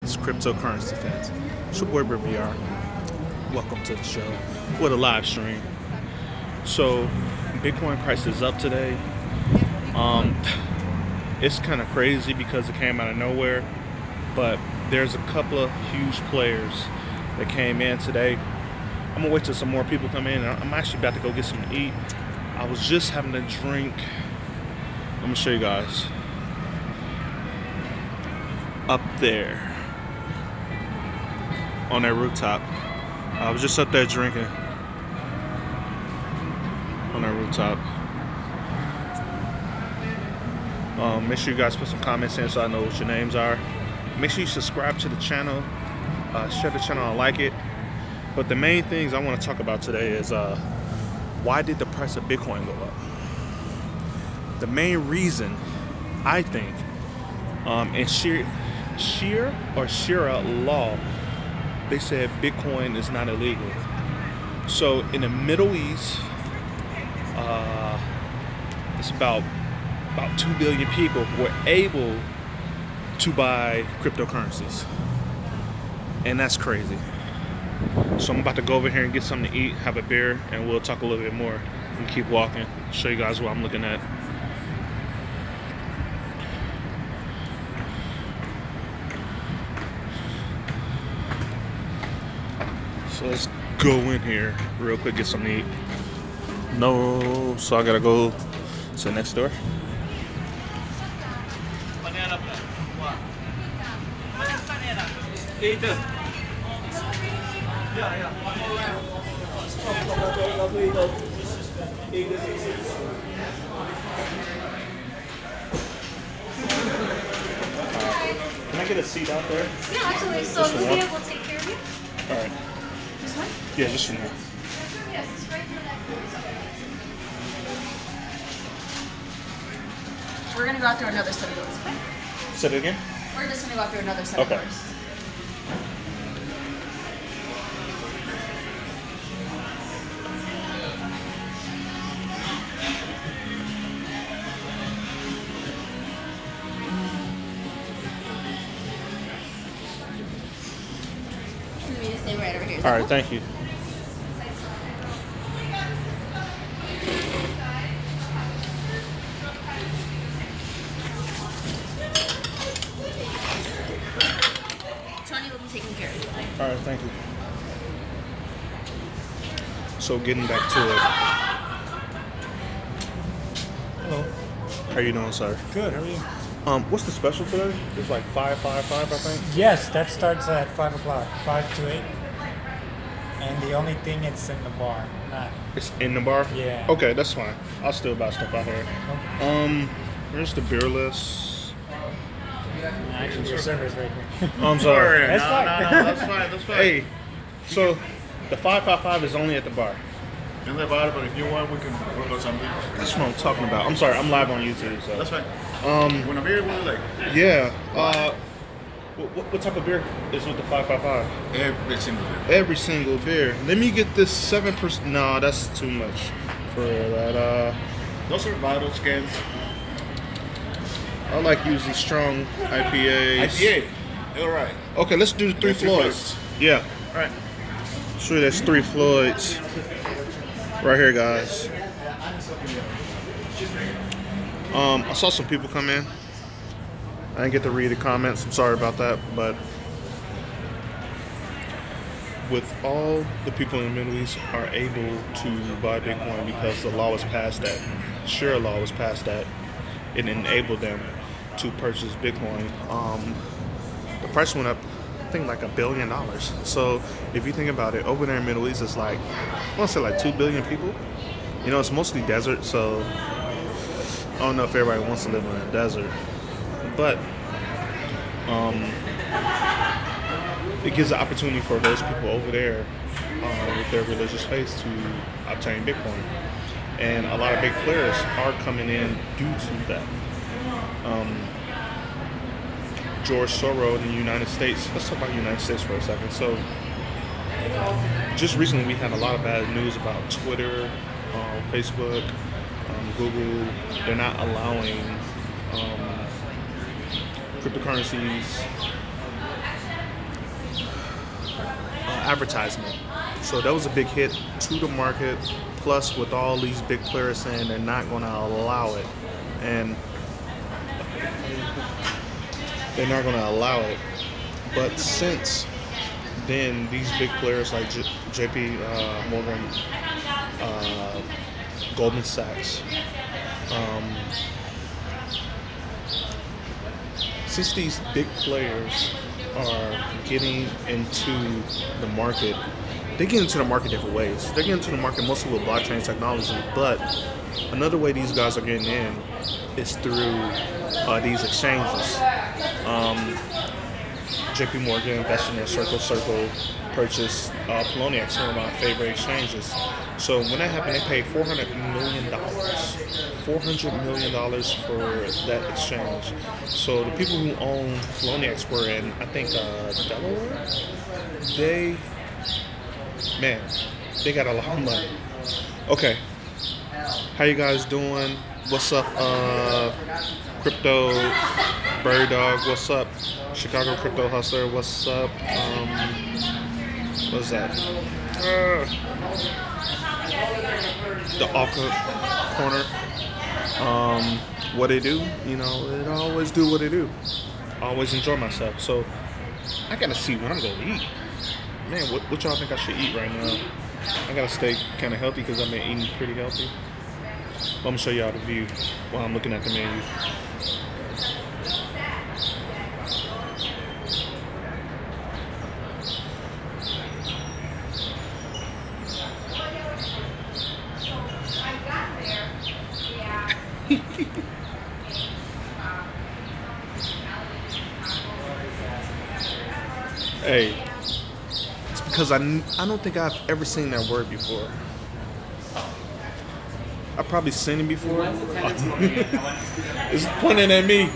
It's Cryptocurrency Fans. It's your boy VR. Welcome to the show with a live stream. So, Bitcoin price is up today. It's kind of crazy because it came out of nowhere, but there's a couple of huge players that came in today. I'm gonna wait till some more people come in. I'm actually about to go get something to eat. I was just having a drink. I'm gonna show you guys. Up there on that rooftop. I was just up there drinking on that rooftop. Make sure you guys put some comments in so I know what your names are. Make sure you subscribe to the channel, share the channel, I like it. But the main things I want to talk about today is why did the price of Bitcoin go up? The main reason, I think, in Shira law, they said Bitcoin is not illegal. So in the Middle East, it's about 2 billion people were able to buy cryptocurrencies. And that's crazy. So I'm about to go over here and get something to eat, have a beer, and we'll talk a little bit more and keep walking, show you guys what I'm looking at. So let's go in here real quick, get something to eat. No, so I gotta go to the next door. Can I get a seat out there? Yeah, absolutely. So we'll be able to take care of you. All right. This one? Yeah, just from there. Yes, it's right for that. We're going to go out through another set of doors, okay? Say it again? We're just going to go out through another set of doors. Stay right over here. All right, thank you. Tony will be taking care of you. All right, thank you. So getting back to it. Hello. How you doing, sir? Good, how are you? What's the special today? It's like 555, I think. Yes, that starts at 5 o'clock, 5 to 8. And the only thing it's in the bar, not. It's in the bar? Yeah. Okay, that's fine. I'll still buy stuff out here. Okay. Where's the beer list? Actually, your server's right here. Oh, I'm sorry. That's fine. No, that's fine, that's fine. Hey, so the 555 is only at the bar. In the bar, but if you want, we can work on something. That's what I'm talking about. I'm sorry, I'm live on YouTube, so. That's fine. When a beer, what like? Yeah. What type of beer is with the 555? Every single beer. Every single beer. Let me get this 7%. No, that's too much for that. Those are bottle scans. I like using strong IPAs. IPA. All right. Okay, let's do the 3 Floyds. Yeah. All right. Sure, there's 3 Floyds. Right here, guys. I saw some people come in. I didn't get to read the comments. I'm sorry about that, but with all the people in the Middle East are able to buy Bitcoin because the law was passed that, Shira law was passed that it enabled them to purchase Bitcoin. The price went up, I think, like $1 billion. So if you think about it, over there in the Middle East, it's like, I want to say like 2 billion people. You know, it's mostly desert, so I don't know if everybody wants to live in a desert. But it gives the opportunity for those people over there with their religious faith to obtain Bitcoin. And a lot of big players are coming in due to that. George Soros in the United States. Let's talk about the United States for a second. So just recently we had a lot of bad news about Twitter, Facebook, Google. They're not allowing cryptocurrencies advertisement. So that was a big hit to the market. Plus, with all these big players saying they're not going to allow it, and they're not going to allow it. But since then, these big players like JP Morgan, Goldman Sachs, since these big players are getting into the market, they get into the market different ways. They get into the market mostly with blockchain technology, but another way these guys are getting in is through these exchanges. JP Morgan invested in Circle, purchased Poloniex, one of my favorite exchanges. So when that happened, they paid $400 million. $400 million for that exchange. So the people who own Poloniex were in, I think, Delaware. They got a lot of money. Okay, how you guys doing? What's up, Crypto Bird Dog? What's up, Chicago Crypto Hustler? What's up? What's that? The Alka Corner. What they do? You know, it always do what they do. I always enjoy myself. So I gotta see what I'm gonna eat. Man, what y'all think I should eat right now? I gotta stay kind of healthy because I've been eating pretty healthy. I'm gonna show y'all the view while I'm looking at the menu. Hey, it's because I don't think I've ever seen that word before. I've probably seen it before. It's pointing at me.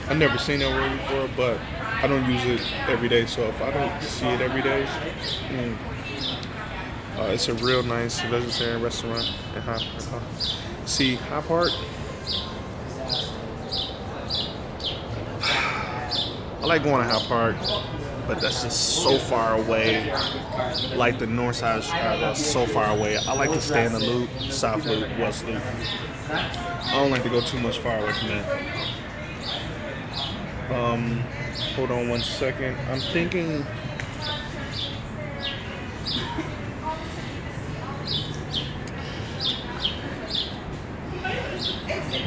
I've never seen that word before, but I don't use it every day. So if I don't see it every day, it's a real nice vegetarian restaurant in High Park. I like going to High Park, but that's just so far away. Like the north side of Chicago, so far away. I like to stay in the Loop, South Loop, West Loop. I don't like to go too much far away from that. Hold on one second. I'm thinking.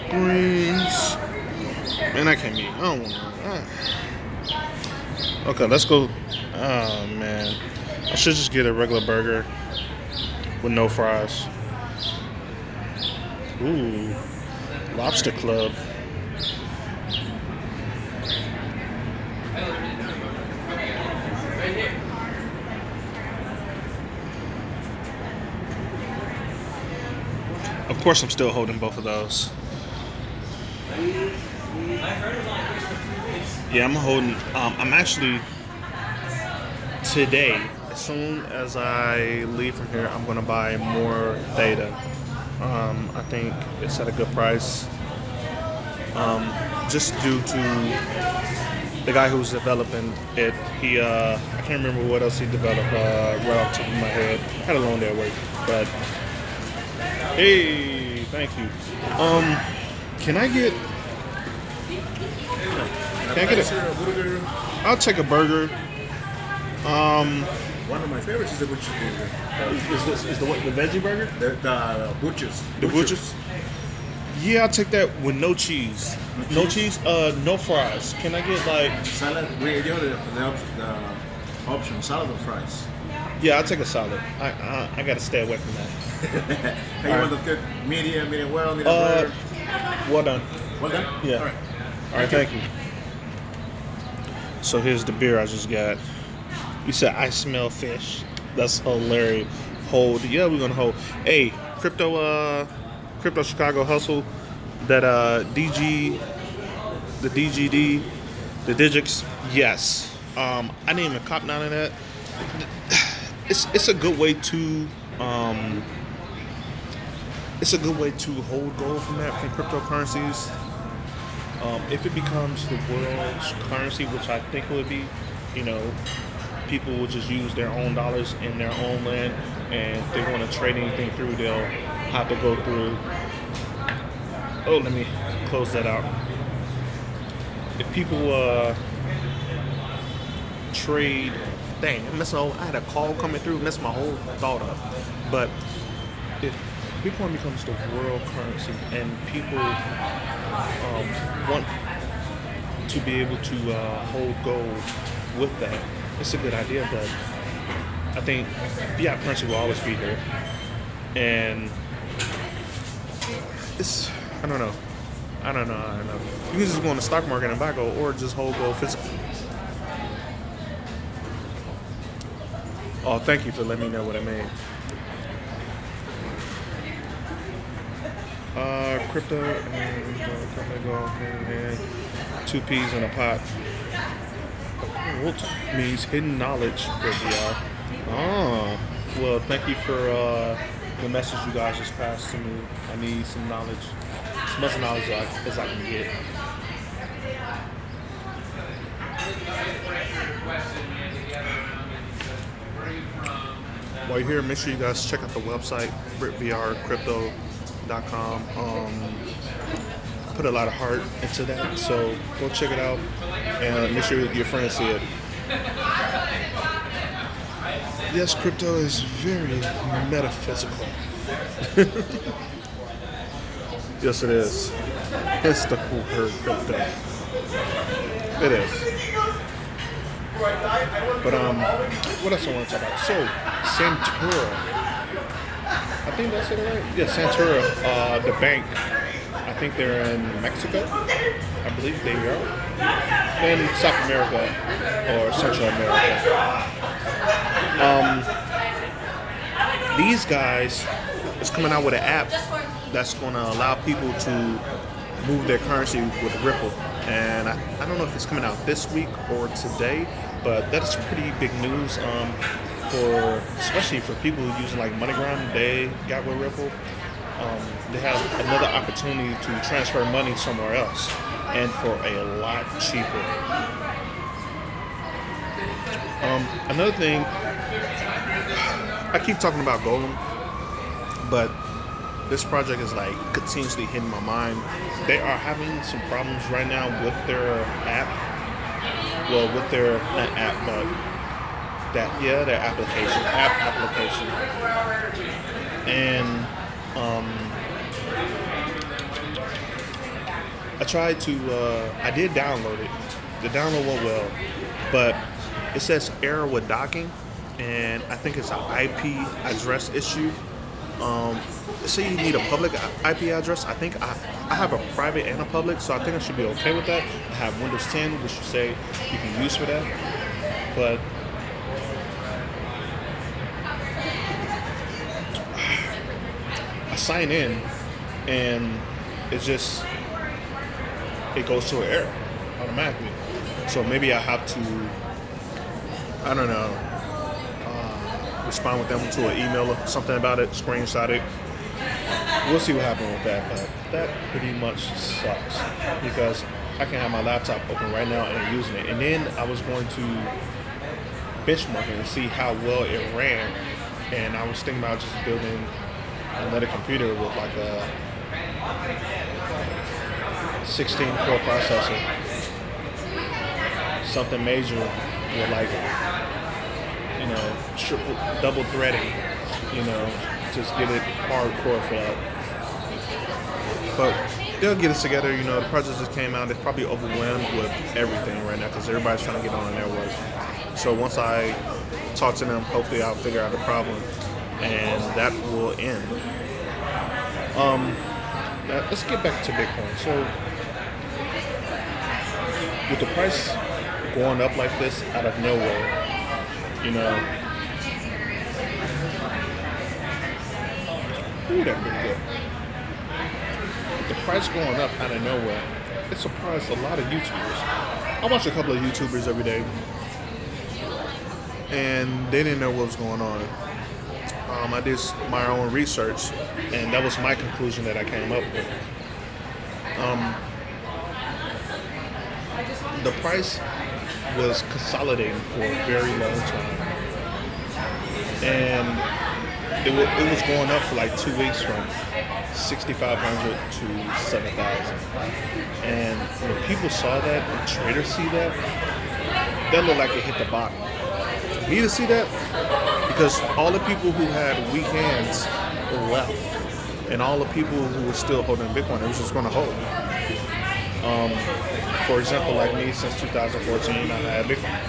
Greens. Man, I can't eat. I don't want to. Okay, let's go. Oh man, I should just get a regular burger with no fries. Ooh, Lobster Club. Of course, I'm still holding both of those. Yeah, I'm holding. I'm actually today. As soon as I leave from here, I'm gonna buy more Theta. I think it's at a good price. Just due to the guy who's developing it. He I can't remember what else he developed right off the top of my head. I had a long day at work, but hey, thank you. Can I get a burger? I'll take a burger. One of my favorites is the butcher's burger. Is the veggie burger? The butcher's. The butcher's? Yeah, I'll take that with no cheese. No cheese? No fries. Can I get like salad? We do the option salad or fries. Yeah, I'll take a salad. I gotta stay away from that. Hey, you want to cook medium well, medium rare? Well done. Well done? Yeah. All right, thank you. So here's the beer I just got. You said I smell fish. That's hilarious. Hold. Yeah, we're gonna hold. Hey, Crypto Chicago Hustle. That DG, the DGD, the Digix. Yes. I didn't even cop none of that. It's a good way to hold gold from cryptocurrencies. If it becomes the world's currency, which I think it would be, people will just use their own dollars in their own land, and if they want to trade anything through, they'll have to go through. Oh, let me close that out. If people trade, dang, I had a call coming through, messed my whole thought up. But if Bitcoin becomes the world currency and people want to be able to hold gold with that, it's a good idea. But I think fiat currency will always be here, and it's, I don't know. You can just go on the stock market and buy gold, or just hold gold physical. Oh, thank you for letting me know what I made. Crypto and go hand in hand. 2 peas in a pot. Occult means hidden knowledge that we are. Oh, well, thank you for the message you guys just passed to me. I need some knowledge, as much knowledge as I can get. While you're here, make sure you guys check out the website, BritVRCrypto.com. I put a lot of heart into that, so go check it out and make sure your friends see it. Yes, crypto is very metaphysical. Yes, it is. It's the cool herd crypto. It is. But what else I want to talk about? So, Santura. I think that's it, right? Yeah, Santura, the bank. I think they're in Mexico. I believe they are. In South America or Central America. These guys is coming out with an app that's going to allow people to move their currency with Ripple. And I don't know if it's coming out this week or today, but that's pretty big news especially for people using like MoneyGram. They got with Ripple. They have another opportunity to transfer money somewhere else, and for a lot cheaper. Another thing, I keep talking about Golem, but this project is like continuously hitting my mind. They are having some problems right now with their app. Well, with their not app, but their application, and I tried to, I did download it. The download went well, but it says error with docking, and I think it's an IP address issue. Say you need a public IP address. I think I have a private and a public, so I think I should be okay with that. I have Windows 10, which you say you can use for that, but I sign in, and it goes to an error automatically. So maybe I have to, I don't know, respond with them to an email or something about it, screenshot it. We'll see what happens with that, but that pretty much sucks because I can have my laptop open right now and using it. And then I was going to benchmark it and see how well it ran. And I was thinking about just building another computer with like a 16-core processor, something major with like, you know, double threading, you know, just get it hardcore for that. But they'll get us together. You know, the project just came out. They're probably overwhelmed with everything right now because everybody's trying to get on their work. So once I talk to them, hopefully I'll figure out the problem, and that will end. Now let's get back to Bitcoin. So with the price going up like this out of nowhere, you know, ooh, that's pretty good. With the price going up out of nowhere, it surprised a lot of YouTubers. I watch a couple of YouTubers every day, and they didn't know what was going on. I did my own research, and that was my conclusion that I came up with. The price was consolidating for a very long time, and it was going up for like 2 weeks from 6,500 to 7,000. And when people saw that and traders see that, that looked like it hit the bottom. For me to see that, because all the people who had weak hands left, and all the people who were still holding Bitcoin, it was just going to hold. For example, like me, since 2014, I had Bitcoin.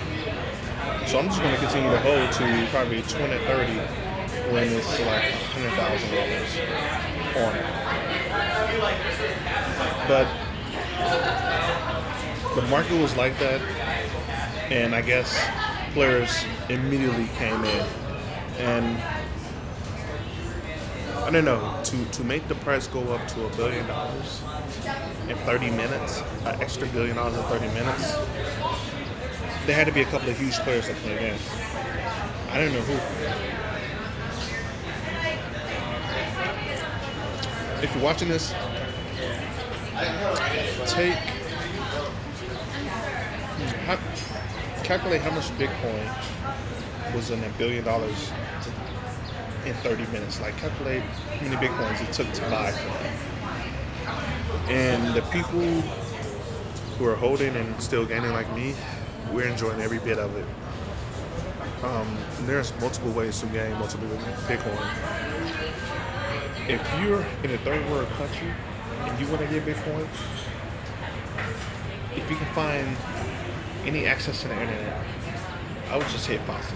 So I'm just going to continue to hold to probably 2030 when it's like $100,000 on it. But the market was like that, and I guess players immediately came in. And I don't know, to make the price go up to $1 billion in 30 minutes, an extra $1 billion in 30 minutes, there had to be a couple of huge players that came in. I don't know who. If you're watching this, calculate how much Bitcoin was in $1 billion in 30 minutes. Like, calculate how many Bitcoins it took to buy from them. And the people who are holding and still gaining like me, we're enjoying every bit of it. There's multiple ways to gain multiple Bitcoin. If you're in a third world country and you want to get Bitcoin, if you can find any access to the internet, I would just hit faucets.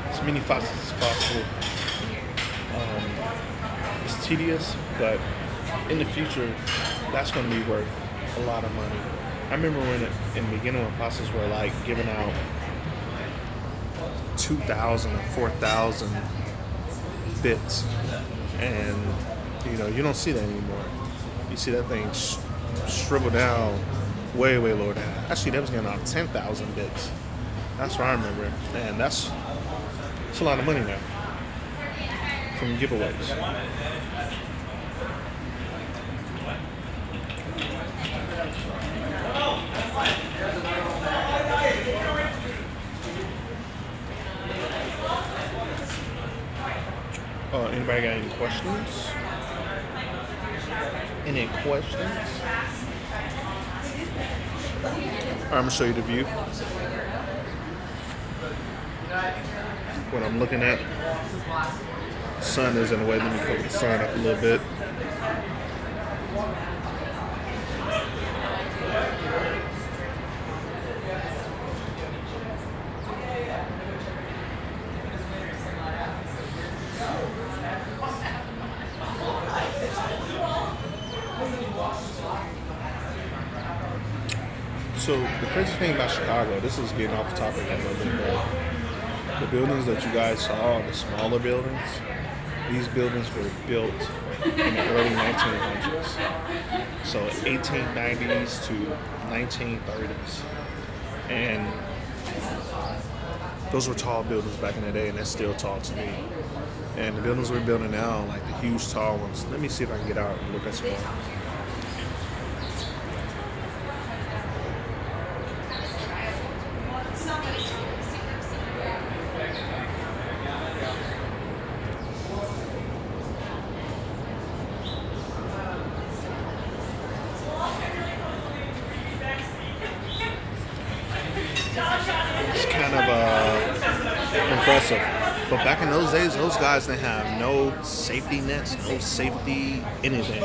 As many faucets as possible. It's tedious, but in the future, that's going to be worth a lot of money. I remember when in the beginning when faucets were like giving out 2,000 or 4,000 bits, and you don't see that anymore. You see that thing shrivel down way lower down. Actually, that was getting out 10,000 bits. That's what I remember, and that's a lot of money now from giveaways. Anybody got any questions? Any questions? I'm gonna show you the view. What I'm looking at. The sun is in the way. Let me cover the sun up a little bit. So the crazy thing about Chicago, this is getting off the topic a little bit, but the buildings that you guys saw, the smaller buildings, these buildings were built in the early 1900s. So 1890s to 1930s. And those were tall buildings back in the day, and they're still tall to me. And the buildings we're building now, like the huge tall ones, let me see if I can get out and look at some more. Impressive. But back in those days, those guys didn't have no safety nets, no safety anything.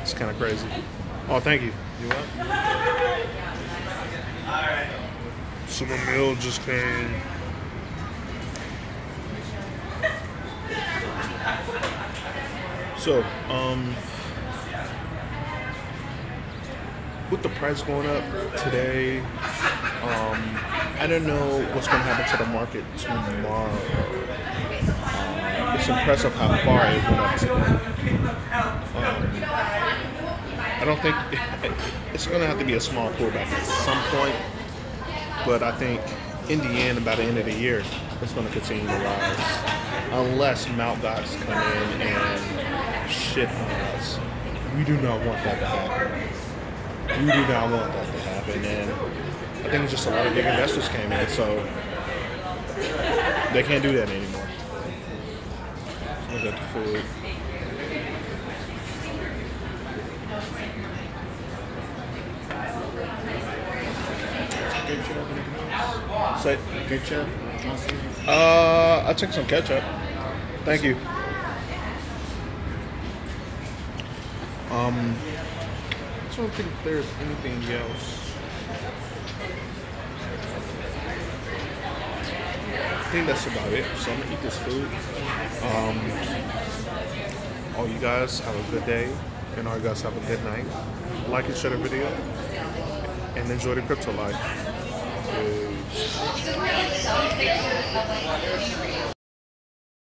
It's kind of crazy. Oh, thank you. You what? So the meal just came. So, with the price going up today, I don't know what's going to happen to the market tomorrow. It's impressive how far it went up today. I don't think it's going to have to be a small pullback at some point, but I think in the end, by the end of the year, it's going to continue to rise unless Mount Gox come in and shit on us. We do not want that to happen. We do not want that to happen, and I think it's just a lot of big investors came in, so they can't do that anymore. Look at the food. Say, Ketchup. I'll take some ketchup. Thank you. I don't think there's anything else. I think that's about it. So I'm gonna eat this food. All you guys have a good day, and all you guys have a good night. Like and share the video, and enjoy the crypto life. Peace.